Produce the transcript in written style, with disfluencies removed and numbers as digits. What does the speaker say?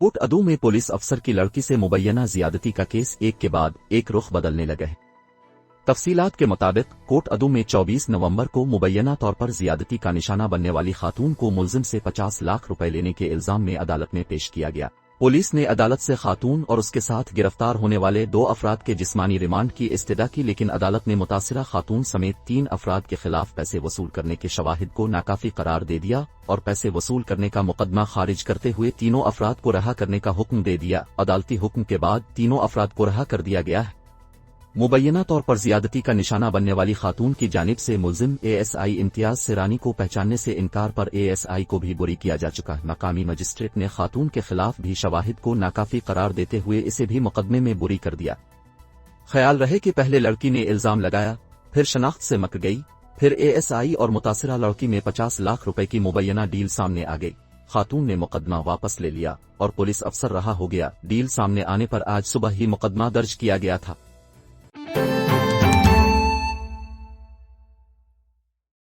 Coat अदू में police अफसर की लड़की से मुबैना ज्यादती का केस एक के बाद एक रुख बदलने लगा है। तफसीलात के मुताबिक कोट अदू में 24 नवंबर को मुबैना तौर पर ज्यादती का निशाना बनने वाली खातून को मुलजिम से 50 लाख रुपए लेने के इल्जाम में अदालत में पेश किया गया। पुलिस ने अदालत से खातून और उसके साथ गिरफ्तार होने वाले 2 अफराद के जिस्मानी रिमांड की इस्तदा की, लेकिन अदालत ने मुतासिरा खातून समेत 3 अफराद के खिलाफ पैसे वसूल करने के शवाहिद को नाकाफी करार दे दिया और पैसे वसूल करने का मुकदमा खारिज करते हुए तीनों अफराद को रहा करने का हुक्म दे दिया। अदालती हुक्म के बाद तीनों अफराद को रहा कर दिया गया है। मुबैना तौर पर ज्यादती का निशाना बनने वाली खातून की जानिब से मुलजिम एएसआई इम्तियाज सिरानी को पहचानने से इनकार पर एएसआई को भी बरी किया जा चुका है। मकामी मजिस्ट्रेट ने खातून के खिलाफ भी शवाहिद को नाकाफी करार देते हुए इसे भी मुकदमे में बरी कर दिया। ख्याल रहे कि पहले लड़की ने इल्जाम लगाया, फिर शनाख्त से मक गई, फिर एएसआई और मुतासिरा लड़की में 50 लाख रुपए की मुबैना डील सामने आ गई। खातून ने मुकदमा वापस ले लिया और पुलिस अफसर रहा हो गया। डील सामने आने पर आज सुबह ही मुकदमा दर्ज किया गया था।